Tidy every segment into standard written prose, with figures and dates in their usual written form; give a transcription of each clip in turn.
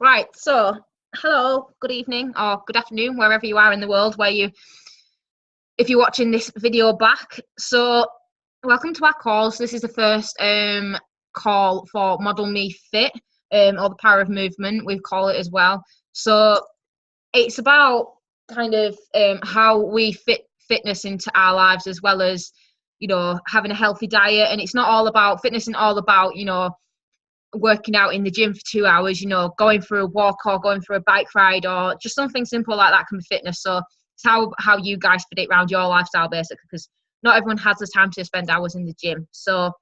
Right, so hello, good evening or good afternoon, wherever you are in the world, if you're watching this video back. So welcome to our call. So this is the first call for Model Me Fit, or the Power of Movement, we call it as well. So it's about kind of how we fit fitness into our lives, as well as, having a healthy diet. And it's not all about fitness and all about, working out in the gym for 2 hours, going for a walk or going for a bike ride or just something simple like that can be fitness. So it's how you guys fit it around your lifestyle, basically, because not everyone has the time to spend hours in the gym. So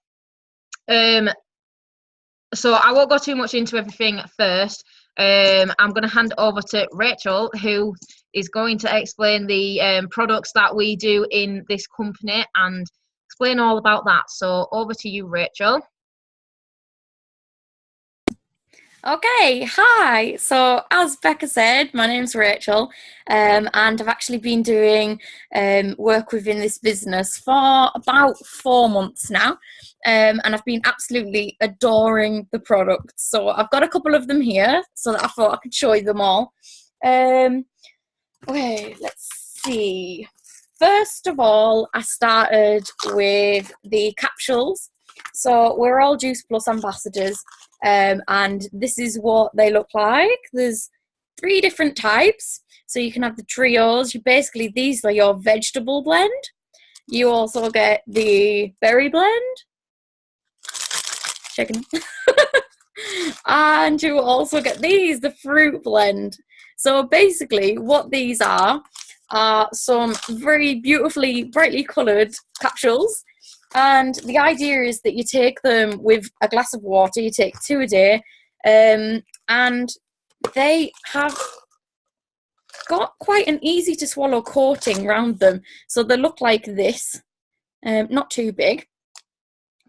I won't go too much into everything first. I'm going to hand over to Rachel, who is going to explain the products that we do in this company and explain all about that. So over to you, Rachel. Okay, hi. So as Becca said, my name's Rachel, and I've actually been doing work within this business for about 4 months now, and I've been absolutely adoring the products. So I've got a couple of them here, so that I thought I could show you them all. Okay, let's see. First of all, I started with the capsules. So we're all Juice Plus ambassadors, and this is what they look like. There's 3 different types. So you can have the trios. These are your vegetable blend. You also get the berry blend. Chicken. And you also get the fruit blend. So basically what these are some very beautifully, brightly coloured capsules. And the idea is that you take them with a glass of water, you take 2 a day, and they have got quite an easy to swallow coating around them. So they look like this, not too big,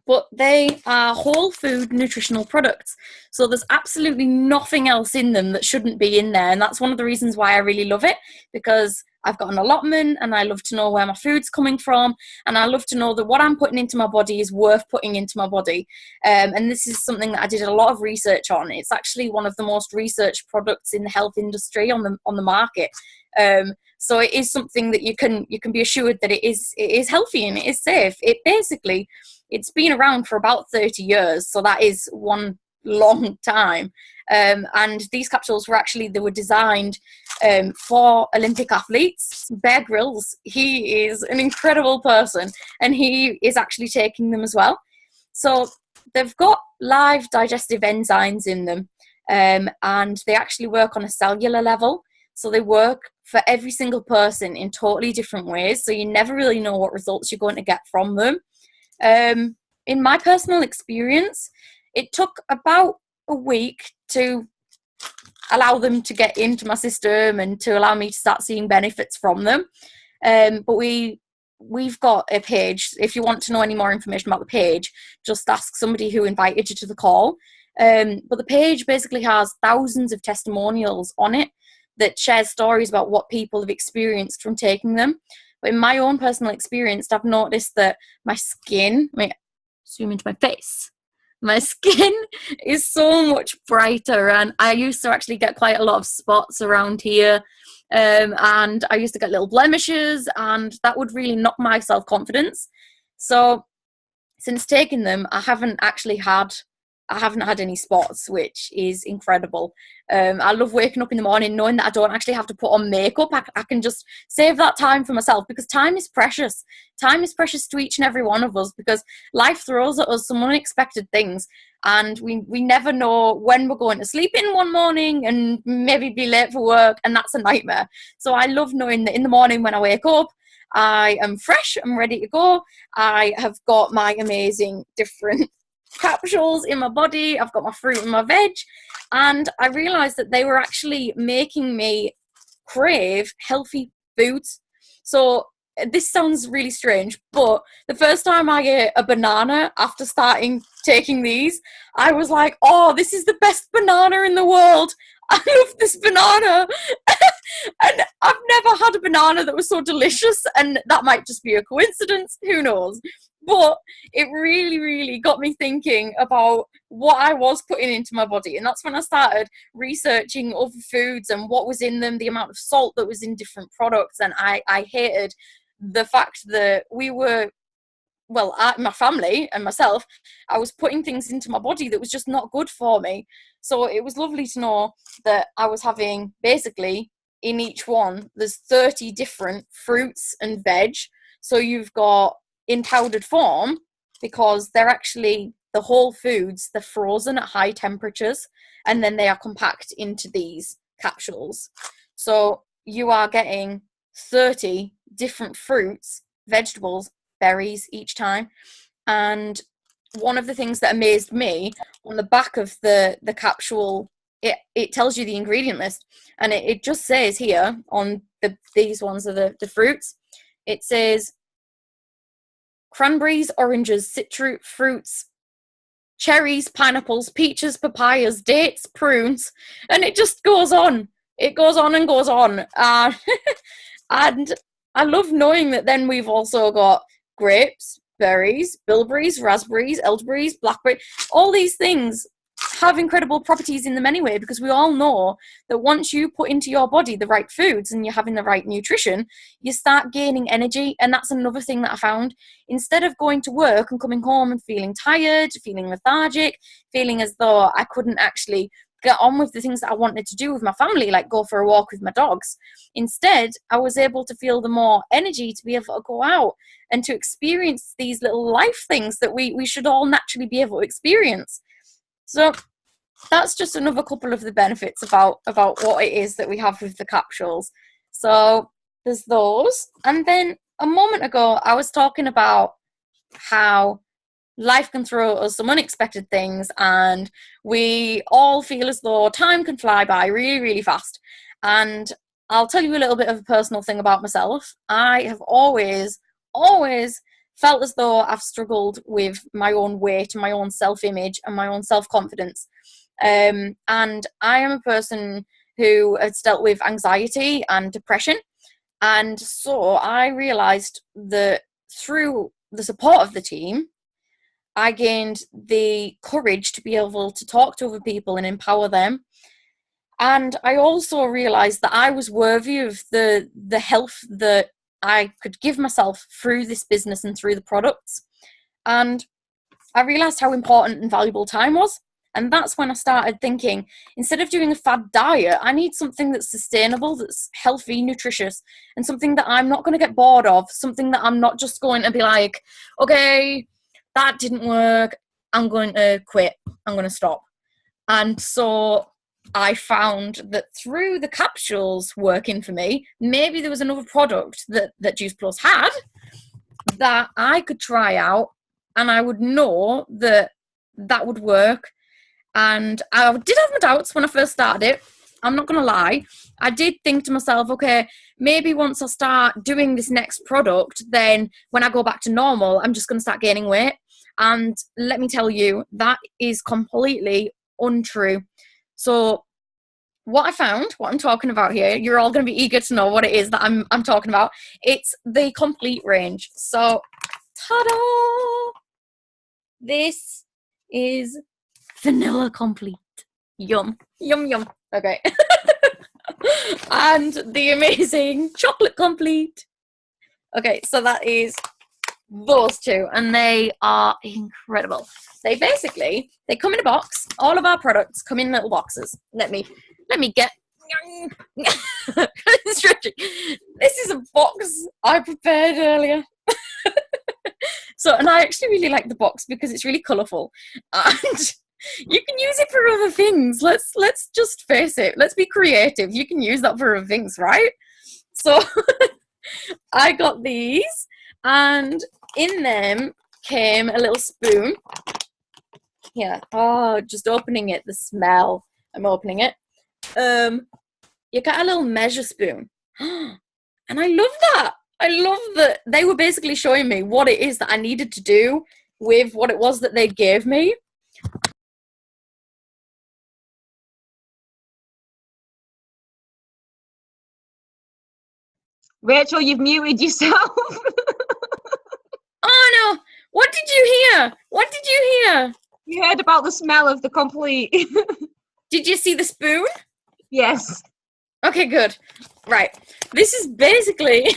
but they are whole food nutritional products. So there's absolutely nothing else in them that shouldn't be in there. And that's one of the reasons why I really love it, because I've got an allotment and I love to know where my food's coming from. And I love to know that what I'm putting into my body is worth putting into my body. And this is something that I did a lot of research on. It's actually one of the most researched products in the health industry on the market. So it is something that you can be assured that it is healthy and it is safe. It's been around for about 30 years, so that is one long time. And these capsules were designed for Olympic athletes. Bear Grylls, he is an incredible person, and he is actually taking them as well. So they've got live digestive enzymes in them, and they actually work on a cellular level. So they work for every single person in totally different ways, so you never really know what results you're going to get from them. In my personal experience, it took about a week to allow them to get into my system and to allow me to start seeing benefits from them. But we've got a page. If you want to know any more information about the page, just ask somebody who invited you to the call. But the page basically has thousands of testimonials on it that shares stories about what people have experienced from taking them. But in my own personal experience, I've noticed that my skin, zoom into my face, my skin is so much brighter, and I used to actually get quite a lot of spots around here, and I used to get little blemishes, and that would really knock my self-confidence. So since taking them, I haven't had any spots, which is incredible. I love waking up in the morning knowing that I don't actually have to put on makeup. I can just save that time for myself, because time is precious. Time is precious to each and every one of us, because life throws at us some unexpected things, and we never know when we're going to sleep in one morning and maybe be late for work, and that's a nightmare. So I love knowing that in the morning when I wake up, I am fresh, I'm ready to go. I have got my amazing different capsules in my body, I've got my fruit and my veg, and I realized that they were actually making me crave healthy foods. So this sounds really strange, but the first time I ate a banana after starting taking these, I was like, oh, this is the best banana in the world. I love this banana. And I've never had a banana that was so delicious, and that might just be a coincidence, who knows. But it really, really got me thinking about what I was putting into my body. And that's when I started researching other foods and what was in them, the amount of salt that was in different products. And I hated the fact that my family and myself, I was putting things into my body that was just not good for me. So it was lovely to know that I was having, basically, in each one, there's 30 different fruits and veg. So you've got in powdered form, because they're actually the whole foods, they're frozen at high temperatures, and then they are compact into these capsules. So you are getting 30 different fruits, vegetables, berries each time. And one of the things that amazed me, on the back of the capsule, it tells you the ingredient list, and it just says here on these ones are the fruits. It says cranberries, oranges, citrus fruits, cherries, pineapples, peaches, papayas, dates, prunes, and it just goes on. It goes on and goes on. And I love knowing that then we've also got grapes, berries, bilberries, raspberries, elderberries, blackberry. All these things have incredible properties in them anyway, because we all know that once you put into your body the right foods and you're having the right nutrition, you start gaining energy. And that's another thing that I found. Instead of going to work and coming home and feeling tired, feeling lethargic, feeling as though I couldn't actually get on with the things that I wanted to do with my family, like go for a walk with my dogs. Instead, I was able to feel the more energy to be able to go out and to experience these little life things that we should all naturally be able to experience. So that's just another couple of the benefits about what it is that we have with the capsules. So there's those. And then a moment ago, I was talking about how life can throw us some unexpected things, and we all feel as though time can fly by really, really fast. And I'll tell you a little bit of a personal thing about myself. I have always felt as though I've struggled with my own weight and my own self-image and my own self-confidence. And I am a person who has dealt with anxiety and depression. And so I realized that through the support of the team, I gained the courage to be able to talk to other people and empower them. And I also realized that I was worthy of the health that I could give myself through this business and through the products. And I realized how important and valuable time was. And that's when I started thinking, instead of doing a fad diet, I need something that's sustainable, that's healthy, nutritious, and something that I'm not going to get bored of, something that I'm not just going to be like, okay, that didn't work, I'm going to quit, I'm going to stop. And so I found that through the capsules working for me, maybe there was another product that Juice Plus had that I could try out, and I would know that would work. And I did have my doubts when I first started it. I'm not going to lie. I did think to myself, okay, maybe once I start doing this next product, then when I go back to normal, I'm just going to start gaining weight. And let me tell you, that is completely untrue. So what I found, what I'm talking about here, you're all going to be eager to know what it is that I'm talking about. It's the complete range. So, ta-da! This is Vanilla Complete. Yum. Yum, yum. Okay. And the amazing Chocolate Complete. Okay, so that is those two, and they are incredible. They come in a box. All of our products come in little boxes. Let me get this is a box I prepared earlier. So, and I actually really like the box because it's really colourful, and you can use it for other things. Let's just face it. Let's be creative. You can use that for other things, right? So I got these, and in them came a little spoon. Here. Oh, just opening it. The smell. I'm opening it. You got a little measure spoon. And I love that. I love that they were basically showing me what it is that I needed to do with what it was that they gave me. Rachel, you've muted yourself. Oh no, What did you hear? What did you hear? You heard about the smell of the complete. Did you see the spoon? Yes. Okay, good. Right. This is basically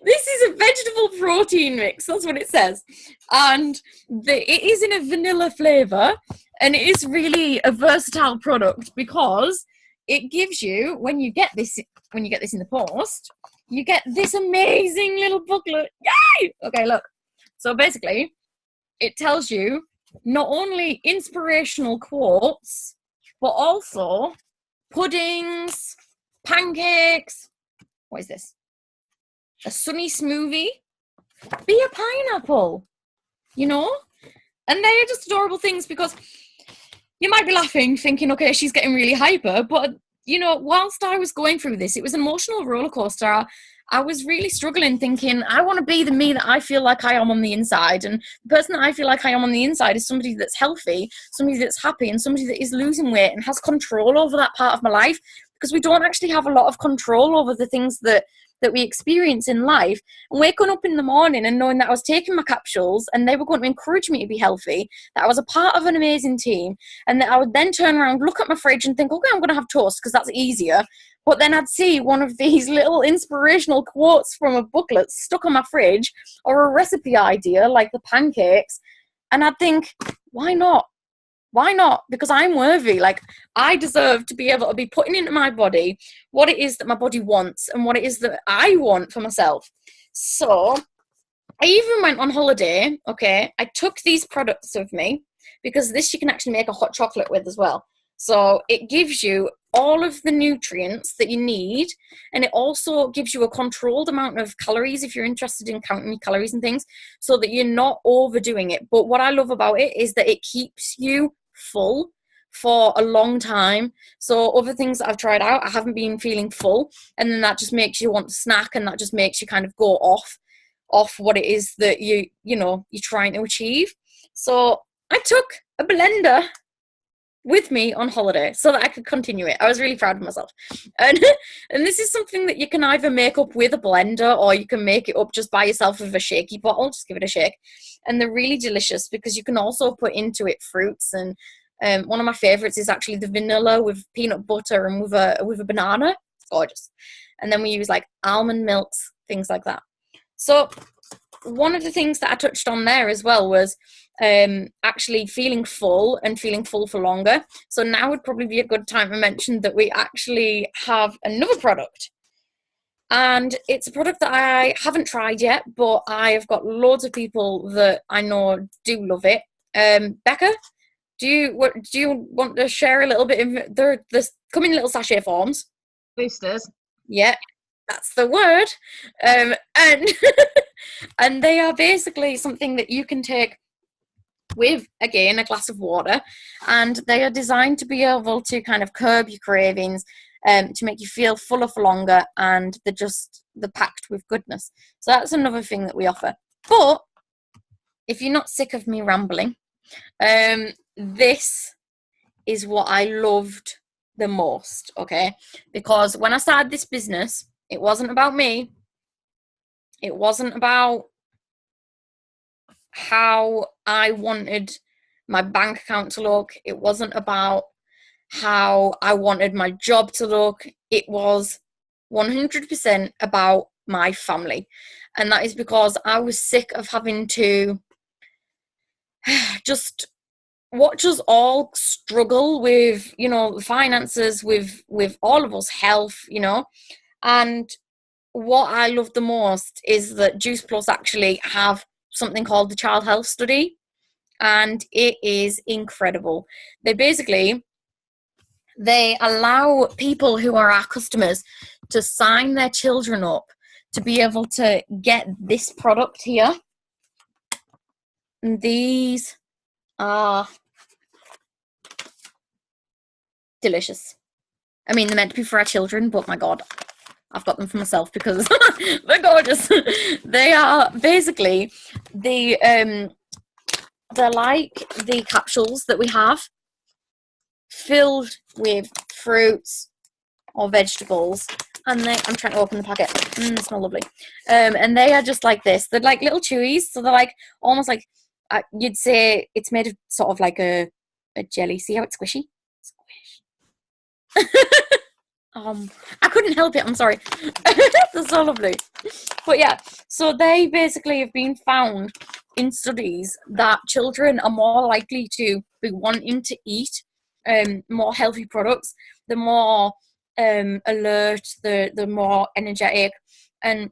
this is a vegetable protein mix. That's what it says. And it is in a vanilla flavor, and it is really a versatile product because it gives you, when you get this in the post, you get this amazing little booklet. Yay! Okay, look. So basically, it tells you not only inspirational quotes, but also puddings, pancakes. What is this? A sunny smoothie. Be a pineapple. You know? And they're just adorable things because you might be laughing, thinking, okay, she's getting really hyper. But, you know, whilst I was going through this, it was an emotional roller coaster. I was really struggling, thinking, I want to be the me that I feel like I am on the inside. And the person that I feel like I am on the inside is somebody that's healthy, somebody that's happy, and somebody that is losing weight and has control over that part of my life. Because we don't actually have a lot of control over the things that we experience in life. And waking up in the morning and knowing that I was taking my capsules and they were going to encourage me to be healthy, that I was a part of an amazing team, and that I would then turn around, look at my fridge and think, okay, I'm going to have toast because that's easier. But then I'd see one of these little inspirational quotes from a booklet stuck on my fridge, or a recipe idea like the pancakes, and I'd think, why not? Why not? Because I'm worthy. Like, I deserve to be able to be putting into my body what it is that my body wants and what it is that I want for myself. So I even went on holiday, okay? I took these products with me because this you can actually make a hot chocolate with as well. So it gives you all of the nutrients that you need, and it also gives you a controlled amount of calories if you're interested in counting your calories and things, so that you're not overdoing it. But what I love about it is that it keeps you full for a long time. So other things that I've tried out, I haven't been feeling full, and then that just makes you want to snack, and that just makes you kind of go off what it is that you're trying to achieve. So I took a blender with me on holiday so that I could continue it. I was really proud of myself. And this is something that you can either make up with a blender, or you can make it up just by yourself with a shaky bottle. Just give it a shake. And they're really delicious because you can also put into it fruits. And one of my favorites is actually the vanilla with peanut butter and with a banana. It's gorgeous. And then we use like almond milks, things like that. So one of the things that I touched on there as well was actually feeling full and feeling full for longer. So now would probably be a good time to mention that we actually have another product. And it's a product that I haven't tried yet, but I have got loads of people that I know do love it. Becca, do you want to share a little bit of their come in little sachet forms? Boosters. Yeah, that's the word. And and they are basically something that you can take with, again, a glass of water, and they are designed to be able to kind of curb your cravings, to make you feel fuller for longer, and they're packed with goodness. So that's another thing that we offer. But if you're not sick of me rambling, this is what I loved the most, okay? Because when I started this business, it wasn't about me. It wasn't about how I wanted my bank account to look. It wasn't about how I wanted my job to look. It was 100% about my family. And that is because I was sick of having to just watch us all struggle with, finances, with all of us, health, And what I love the most is that Juice Plus actually have something called the Child Health Study, and it is incredible. They allow people who are our customers to sign their children up to be able to get this product here. And these are delicious. I mean, they're meant to be for our children, but my God, I've got them for myself because they're gorgeous. They are basically they're like the capsules that we have, filled with fruits, or vegetables. And I'm trying to open the packet. They smell lovely. And they are just like this. They're like little chewies. So they're like almost like, you'd say it's made of sort of like a jelly. See how it's squishy? Squish. I couldn't help it. I'm sorry. They're so lovely. But yeah, so they basically have been found in studies that children are more likely to be wanting to eat more healthy products, the more alert, the more energetic, and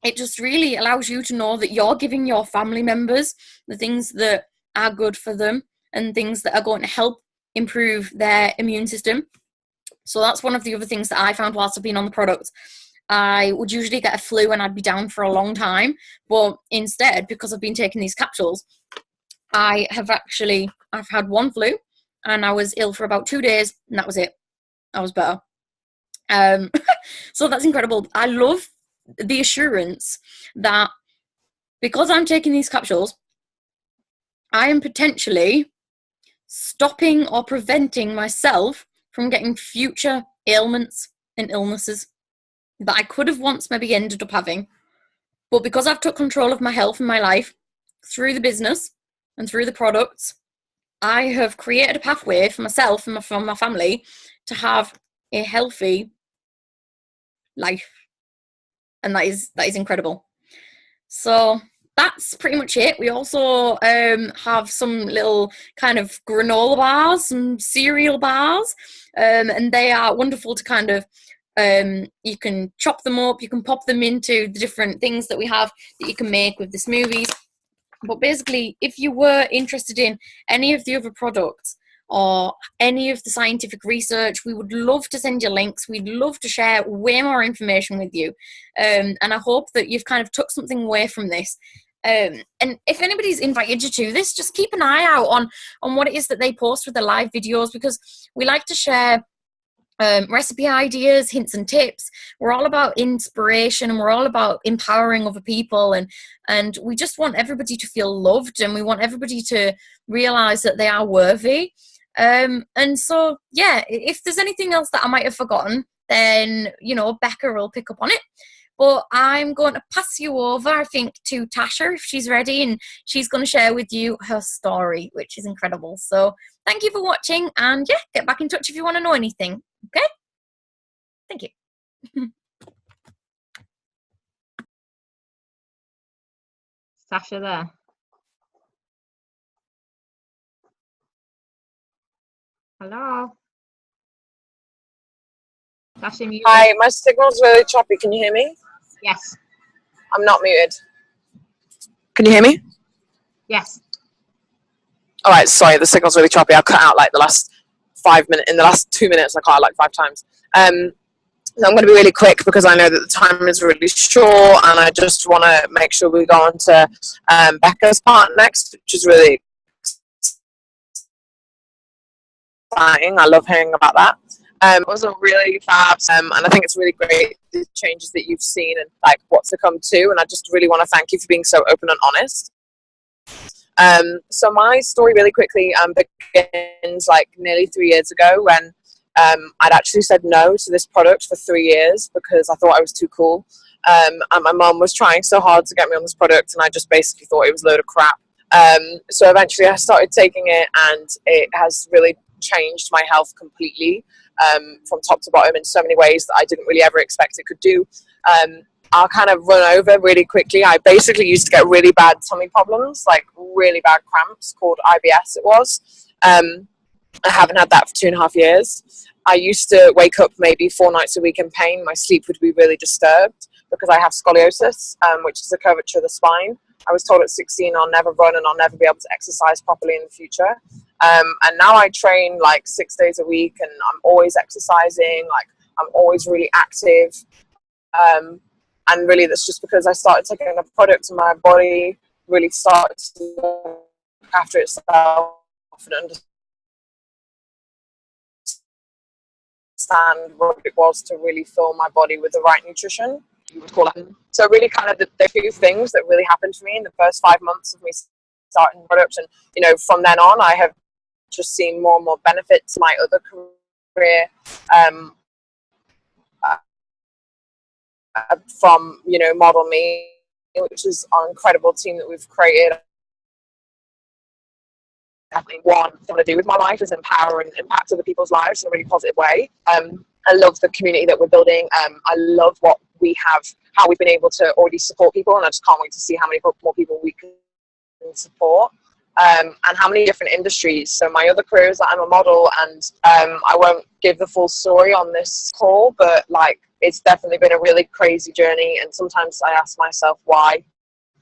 it just really allows you to know that you're giving your family members the things that are good for them and things that are going to help improve their immune system. So that's one of the other things that I found whilst I've been on the product. I would usually get a flu and I'd be down for a long time, but instead, because I've been taking these capsules, I've had one flu and I was ill for about 2 days, and that was it. I was better. So that's incredible. I love the assurance that because I'm taking these capsules, I am potentially stopping or preventing myself from getting future ailments and illnesses that I could have once maybe ended up having. But because I've took control of my health and my life through the business and through the products, I have created a pathway for myself and for my family to have a healthy life. And that is incredible. So that's pretty much it. We also have some little kind of granola bars, some cereal bars, and they are wonderful to kind of, you can chop them up, you can pop them into the different things that we have that you can make with the smoothies. But basically, if you were interested in any of the other products or any of the scientific research, we would love to send you links. We'd love to share way more information with you. And I hope that you've kind of took something away from this. And if anybody's invited you to this, just keep an eye out on what it is that they post with the live videos, because we like to share recipe ideas, hints and tips. We're all about inspiration and we're all about empowering other people, and we just want everybody to feel loved, and we want everybody to realize that they are worthy. And so, yeah, if there's anything else that I might have forgotten, then, Becca will pick up on it. But I'm going to pass you over, I think, to Tasha if she's ready, and she's going to share with you her story, which is incredible. So thank you for watching, and yeah, get back in touch if you want to know anything. Okay? Thank you. Tasha there. Hello. Tasha, muted. Hi, my signal's really choppy. Can you hear me? Yes. I'm not muted. Can you hear me? Yes. All right, sorry, the signal's really choppy. I cut out like the last 5 minutes. In the last 2 minutes, I cut out like 5 times. So I'm going to be really quick because I know that the time is really short, and I just want to make sure we go on to Becca's part next, which is really exciting. I love hearing about that. It was a really fab, and I think it's really great, the changes that you've seen and like what's to come too. And I just really want to thank you for being so open and honest. So my story really quickly begins like nearly 3 years ago when I'd actually said no to this product for 3 years because I thought I was too cool. And my mum was trying so hard to get me on this product, and I just basically thought it was a load of crap. So eventually I started taking it, and it has really changed my health completely, from top to bottom in so many ways that I didn't really ever expect it could do. I'll kind of run over really quickly. I basically used to get really bad tummy problems, like really bad cramps, called IBS it was. I haven't had that for 2.5 years. I used to wake up maybe 4 nights a week in pain. My sleep would be really disturbed because I have scoliosis, which is a curvature of the spine. I was told at 16 I'll never run and I'll never be able to exercise properly in the future. And now I train like 6 days a week, and I'm always exercising, like I'm always really active. And really that's just because I started taking a product and my body really started to look after itself and understand what it was to really fill my body with the right nutrition, you would call it. So really kind of the 2 things that really happened to me in the first 5 months of me starting the product, and from then on I have just seen more and more benefits to my other career, from, you know, Model Me, which is our incredible team that we've created. Definitely one thing to do with my life is empower and impact other people's lives in a really positive way. I love the community that we're building. I love what we have, how we've been able to already support people, and I just can't wait to see how many more people we can support. And how many different industries. So my other career is that I'm a model, and I won't give the full story on this call, but like, it's definitely been a really crazy journey, and sometimes I ask myself, why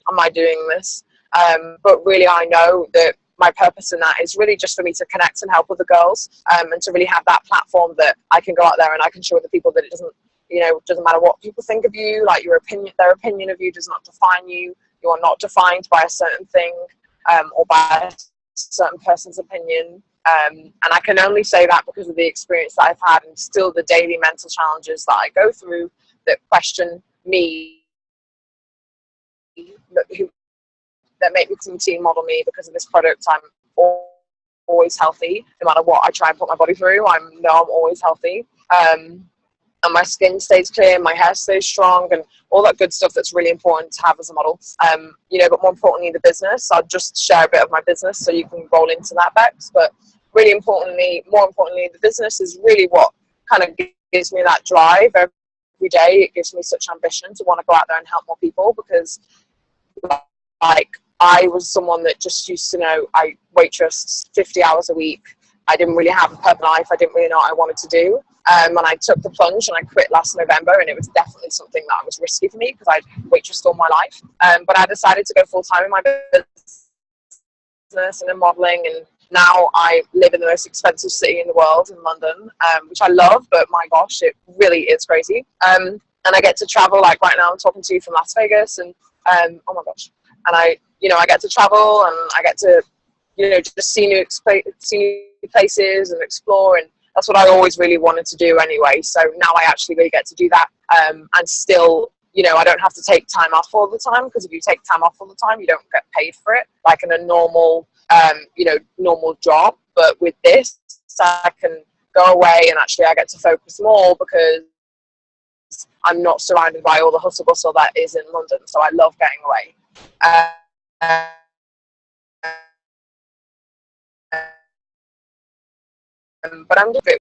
am I doing this? But really, I know that my purpose in that is really just for me to connect and help other girls, and to really have that platform that I can go out there and I can show other people that it doesn't, you know, doesn't matter what people think of you, like your opinion, their opinion of you does not define you. You are not defined by a certain thing, or by a certain person's opinion. And I can only say that because of the experience that I've had, and still the daily mental challenges that I go through that question me, that make me team Model Me. Because of this product, I'm always healthy. No matter what I try and put my body through, I'm always healthy. And my skin stays clear, my hair stays strong, and all that good stuff that's really important to have as a model. You know, but more importantly, the business. I'll just share a bit of my business so you can roll into that, Bex. But really importantly, more importantly, the business is really what kind of gives me that drive every day. It gives me such ambition to want to go out there and help more people, because like, I was someone that just used to know I waitressed 50 hours a week. I didn't really have a purpose life. I didn't really know what I wanted to do. And I took the plunge and I quit last November, and it was definitely something that was risky for me because I'd waitressed all my life. But I decided to go full time in my business and in modelling, and now I live in the most expensive city in the world, in London, which I love, but my gosh, it really is crazy. And I get to travel, like right now I'm talking to you from Las Vegas, and oh my gosh, and I get to travel, and I get to, you know, just see new places and explore, and that's what I always really wanted to do anyway. So now I actually really get to do that, and still, you know, I don't have to take time off all the time, because if you take time off all the time, you don't get paid for it like in a normal, normal job. But with this, I can go away, and actually I get to focus more because I'm not surrounded by all the hustle bustle that is in London. So I love getting away. But I'm good.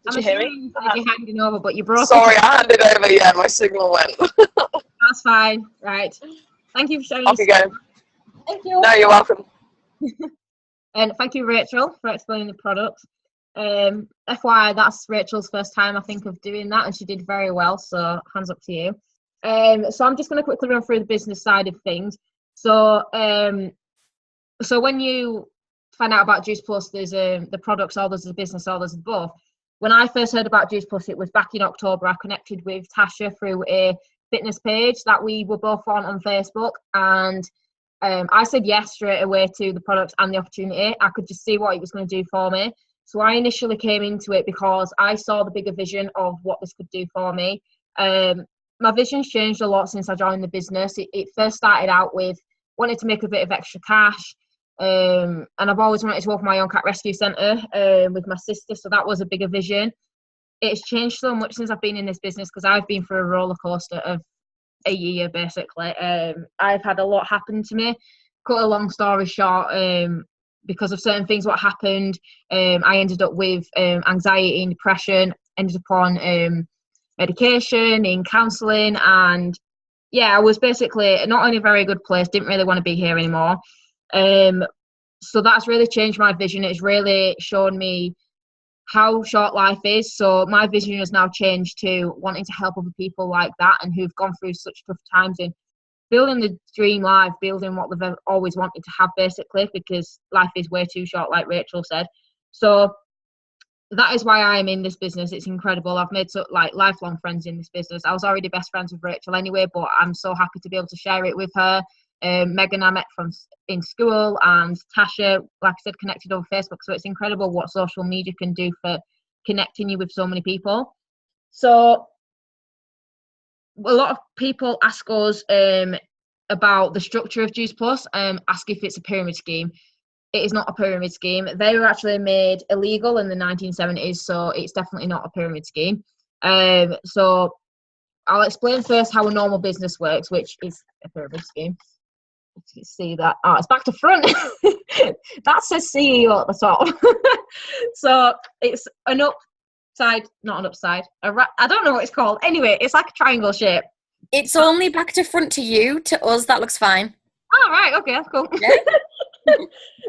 Did you hear me? You're handing over, but you broke. Sorry, I handed over. Yeah, my signal went. That's fine. Right. Thank you for sharing. Off you go. Thank you. No, you're welcome. And thank you, Rachel, for explaining the product. FYI, that's Rachel's first time, I think, of doing that, and she did very well. So hands up to you. So I'm just going to quickly run through the business side of things. So, so when you find out about Juice Plus, there's the products, or there's the business, or there's both. When I first heard about Juice Plus, it was back in October. I connected with Tasha through a fitness page that we were both on Facebook, and I said yes straight away to the product and the opportunity. I could just see what it was going to do for me. So I initially came into it because I saw the bigger vision of what this could do for me. My vision's changed a lot since I joined the business. It first started out with wanting to make a bit of extra cash. And I've always wanted to open my own cat rescue centre with my sister, so that was a bigger vision. It's changed so much since I've been in this business, because I've been through a roller coaster of a year basically. I've had a lot happen to me. Cut a long story short, because of certain things what happened, I ended up with anxiety and depression, ended up on medication, in counselling, and yeah, I was basically not in a very good place, didn't really want to be here anymore. So that's really changed my vision. It's really shown me how short life is. So my vision has now changed to wanting to help other people like that, and who've gone through such tough times, in building the dream life, building what they've always wanted to have basically, because life is way too short, like Rachel said. So that is why I'm in this business. It's incredible. I've made lifelong friends in this business. I was already best friends with Rachel anyway, but I'm so happy to be able to share it with her. Megan I met from in school, and Tasha, like I said, connected over Facebook. So it's incredible what social media can do for connecting you with so many people. So a lot of people ask us about the structure of Juice Plus, ask if it's a pyramid scheme. it is not a pyramid scheme. They were actually made illegal in the 1970s, so it's definitely not a pyramid scheme. So I'll explain first how a normal business works, which is a pyramid scheme. You can see that. Oh, it's back to front. That says CEO at the top. So it's an upside, not an upside. I don't know what it's called. Anyway, it's like a triangle shape. It's only back to front to you. To us, that looks fine. Oh, right. Okay, that's cool.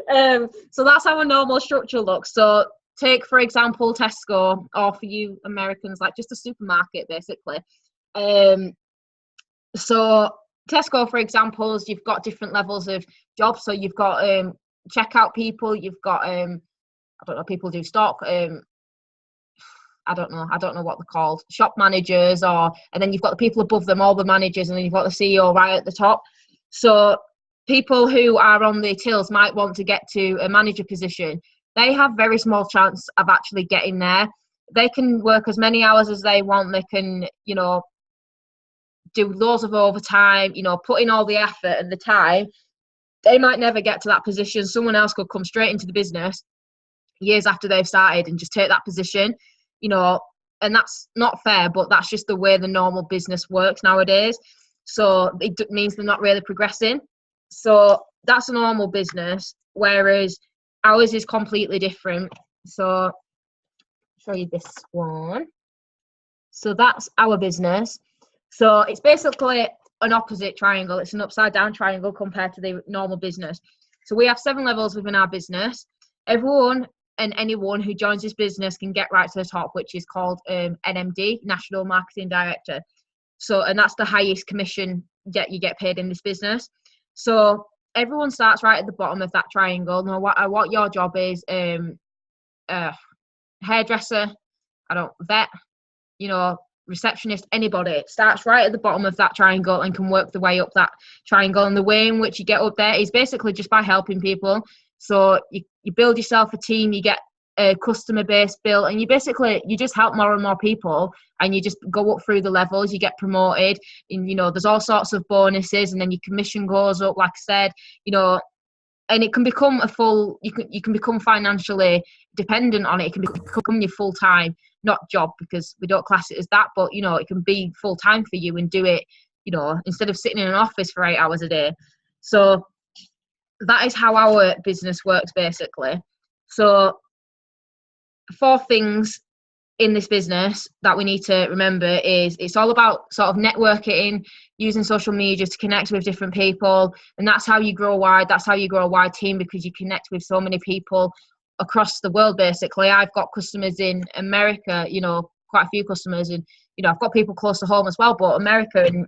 Yeah. So that's how a normal structure looks. So take, for example, Tesco, or for you Americans, like just a supermarket, basically. So Tesco, for example, you've got different levels of jobs. So you've got checkout people, you've got I don't know, people do stock, I don't know what they're called, shop managers, and then you've got the people above them, all the managers, and then you've got the CEO right at the top. So people who are on the tills might want to get to a manager position. They have very small chance of actually getting there. They can work as many hours as they want. They can, do loads of overtime, put in all the effort and the time. They might never get to that position. Someone else could come straight into the business years after they've started and just take that position, and that's not fair, but that's just the way the normal business works nowadays. So it means they're not really progressing. So that's a normal business, whereas ours is completely different. So I'll show you this one. So that's our business. So it's basically an opposite triangle. It's an upside down triangle compared to the normal business. So we have 7 levels within our business. Everyone and anyone who joins this business can get right to the top, which is called NMD, National Marketing Director. So, and that's the highest commission that you get paid in this business. So everyone starts right at the bottom of that triangle. No matter what your job is, hairdresser, vet, receptionist, anybody starts right at the bottom of that triangle and can work the way up that triangle. And the way in which you get up there is basically just by helping people. So you build yourself a team, you get a customer base built, and you just help more and more people, and you just go up through the levels, you get promoted, and there's all sorts of bonuses, and then your commission goes up, like I said, and it can become you can become financially dependent on it. It can become your full time, not job, because we don't class it as that, but it can be full time for you and do it, instead of sitting in an office for 8 hours a day. So that is how our business works, basically. So 4 things in this business that we need to remember is it's all about sort of networking, using social media to connect with different people, and that's how you grow wide. That's how you grow a wide team, because you connect with so many people across the world. Basically, I've got customers in America, quite a few customers, and I've got people close to home as well, but America, and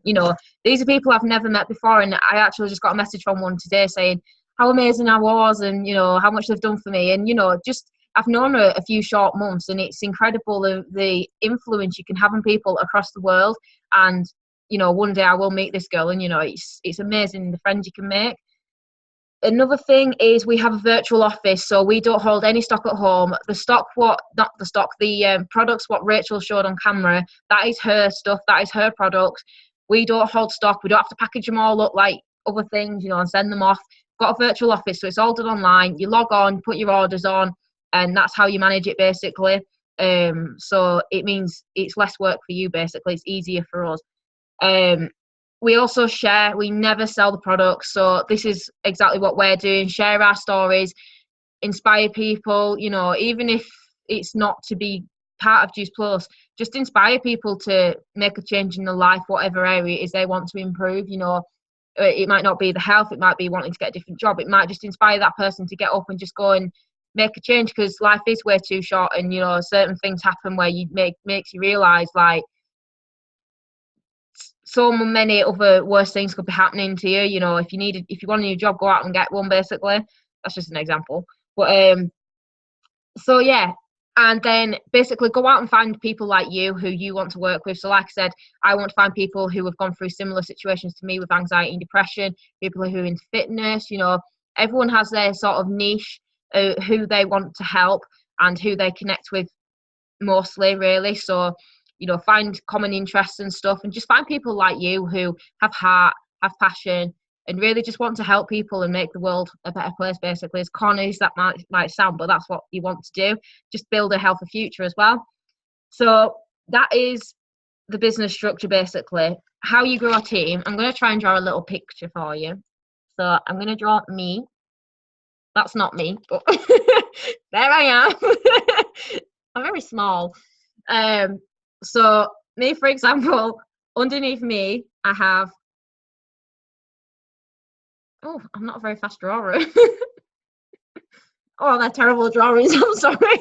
these are people I've never met before. And I actually just got a message from one today saying how amazing I was, and how much they've done for me, and just I've known her a few short months, and it's incredible the influence you can have on people across the world. And one day I will meet this girl, and it's amazing the friends you can make. Another thing is we have a virtual office, so we don't hold any stock at home. The products what Rachel showed on camera, that is her stuff, that is her products. We don't hold stock. We don't have to package them all up like other things, and send them off. Got a virtual office, so it's all done online. You log on, put your orders on, and that's how you manage it, basically. So it means it's less work for you, basically. It's easier for us. We also share. We never sell the products. So this is exactly what we're doing. Share our stories, inspire people, even if it's not to be part of Juice Plus, just inspire people to make a change in their life, whatever area it is they want to improve. It might not be the health. It might be wanting to get a different job. It might just inspire that person to get up and just go and make a change, because life is way too short, and certain things happen where makes you realize like so many other worse things could be happening to you. If you want a new job, go out and get one, basically. That's just an example. But so yeah, and then basically go out and find people like you who you want to work with. So like I said, I want to find people who have gone through similar situations to me with anxiety and depression, people who are into fitness. Everyone has their sort of niche, who they want to help and who they connect with mostly, really. So find common interests and stuff, and just find people like you who have heart, have passion, and really just want to help people and make the world a better place, basically. As corny as that might sound, but that's what you want to do. Just build a healthy future as well. So that is the business structure, basically. How you grow a team. I'm going to try and draw a little picture for you. So I'm going to draw me. That's not me, but there I am. I'm very small. So me, for example, underneath me, I have... Oh, I'm not a very fast drawer. Oh, they're terrible drawings. I'm sorry.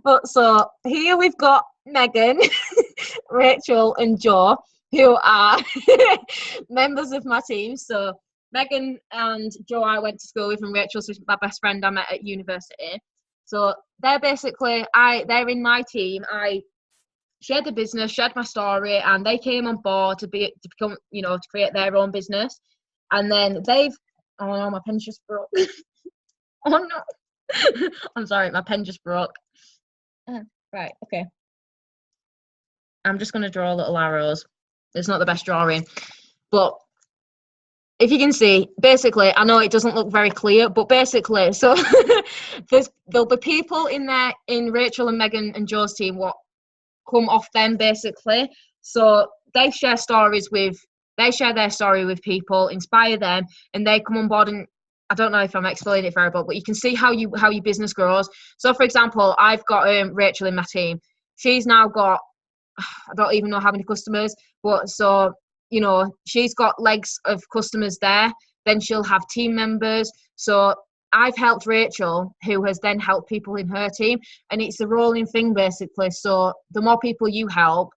But so here we've got Megan, Rachel, and Jo, who are members of my team. So Megan and Jo I went to school with, and Rachel's my best friend I met at university. So they're basically they're in my team. I shared the business, shared my story, and they came on board to become, to create their own business. And then oh no, my pen just broke. Oh no. I'm sorry, my pen just broke. Right, okay. I'm just going to draw little arrows. It's not the best drawing, but if you can see, basically, I know it doesn't look very clear, but basically, so there'll be people in Rachel and Megan and Jo's team what come off them, basically. So they share their story with people, inspire them, and they come on board. And I don't know if I'm explaining it very well, but you can see how your business grows. So, for example, I've got Rachel in my team. She's now got, I don't even know how many customers, but so, she's got legs of customers there. Then she'll have team members. So I've helped Rachel, who has then helped people in her team. And it's a rolling thing, basically. So the more people you help,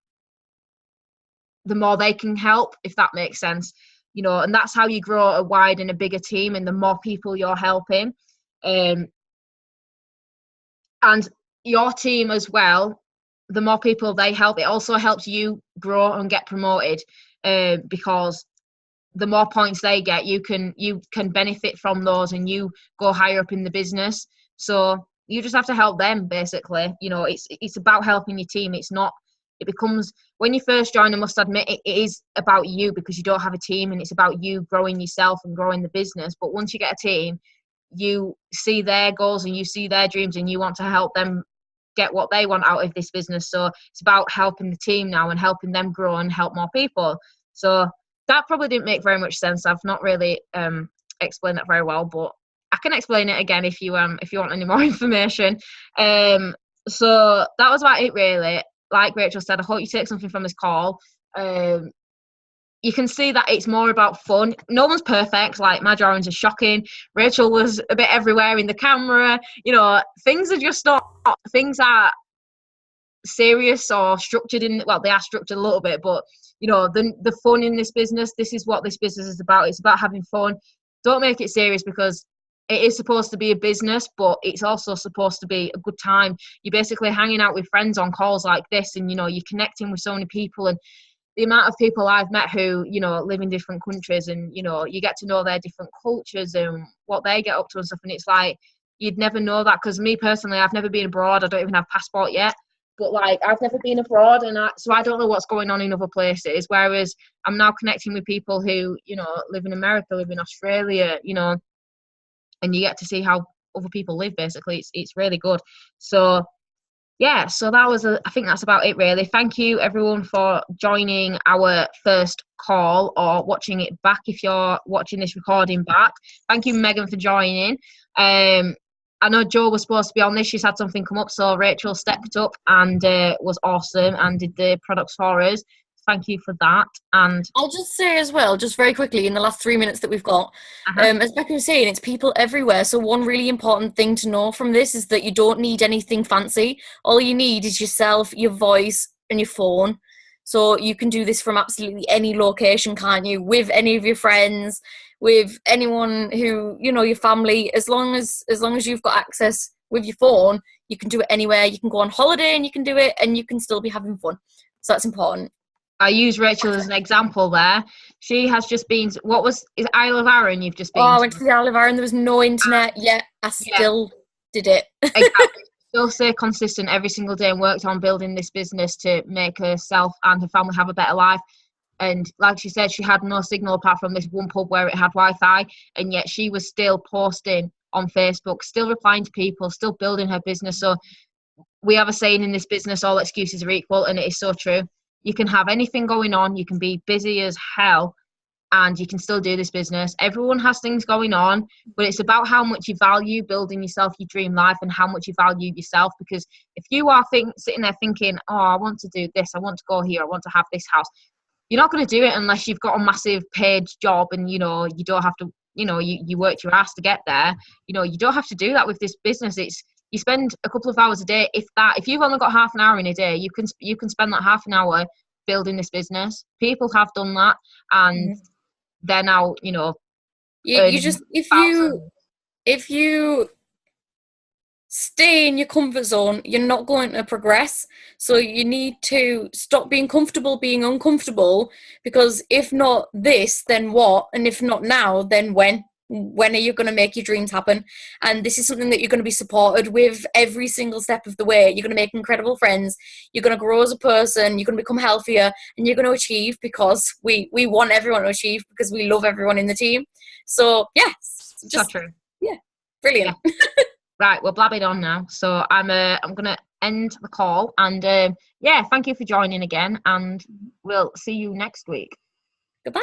the more they can help, if that makes sense. And that's how you grow a wide and a bigger team, and the more people you're helping. And your team as well, the more people they help, it also helps you grow and get promoted, because the more points they get, you can benefit from those, and you go higher up in the business. So you just have to help them, basically. It's about helping your team. It becomes, when you first join, I must admit, it is about you, because you don't have a team, and it's about you growing yourself and growing the business. But once you get a team, you see their goals and you see their dreams, and you want to help them get what they want out of this business. So it's about helping the team now and helping them grow and help more people. So that probably didn't make very much sense. I've not really explained that very well, but I can explain it again if you want any more information. So that was about it, really. Like Rachel said, I hope you take something from this call. You can see that it's more about fun. No one's perfect. Like, my drawings are shocking. Rachel was a bit everywhere in the camera. Things are just not, things are serious or structured they are structured a little bit, but the fun in this business, this is what this business is about. It's about having fun. Don't make it serious, because it is supposed to be a business, but it's also supposed to be a good time. You're basically hanging out with friends on calls like this, and you're connecting with so many people. And the amount of people I've met who live in different countries, and you get to know their different cultures and what they get up to and stuff. And it's like, you'd never know that, because me personally, I've never been abroad. I don't even have a passport yet. But I've never been abroad, and so I don't know what's going on in other places. Whereas I'm now connecting with people who live in America, live in Australia, and you get to see how other people live. Basically, it's really good. So yeah, so that was I think that's about it, really. Thank you everyone for joining our first call, or watching it back if you're watching this recording back. Thank you, Megan, for joining. I know Jo was supposed to be on this. She's had something come up, so Rachel stepped up and was awesome and did the products for us. Thank you for that. And I'll just say as well, just very quickly, in the last 3 minutes that we've got, as Becca was saying, it's people everywhere. So one really important thing to know from this is that you don't need anything fancy. All you need is yourself, your voice, and your phone. So you can do this from absolutely any location, can't you? With any of your friends, with anyone who, your family. As long as you've got access with your phone, you can do it anywhere. You can go on holiday and you can do it, and you can still be having fun. So that's important. I use Rachel as an example there. She has just been, is Isle of Arran you've just been to? I went to the Isle of Arran. There was no internet yet. I still did it. Exactly. Still stay consistent every single day and worked on building this business to make herself and her family have a better life. And like she said, she had no signal apart from this one pub where it had Wi-Fi, and yet she was still posting on Facebook, still replying to people, still building her business. So we have a saying in this business, all excuses are equal, and it is so true. You can have anything going on, you can be busy as hell, and you can still do this business. Everyone has things going on, but it's about how much you value building yourself your dream life and how much you value yourself. Because if you are sitting there thinking, oh, I want to do this, I want to go here, I want to have this house, you're not going to do it unless you've got a massive paid job and, you know, you don't have to, you know, you worked your ass to get there. You know, you don't have to do that with this business. It's, you spend a couple of hours a day, if that. If you've only got half an hour in a day, you can spend that half an hour building this business. People have done that, and they're now, you know, you just, if you stay in your comfort zone, you're not going to progress. So you need to stop being comfortable being uncomfortable, because if not this, then what? And if not now, then when are you going to make your dreams happen? And this is something that you're going to be supported with every single step of the way. You're going to make incredible friends, you're going to grow as a person, you're going to become healthier, and you're going to achieve, because we want everyone to achieve, because we love everyone in the team. So yes, just so true. Yeah, brilliant. Yeah. Right, we're blabbing on now, so I'm gonna end the call, and yeah, thank you for joining again, and we'll see you next week. Goodbye.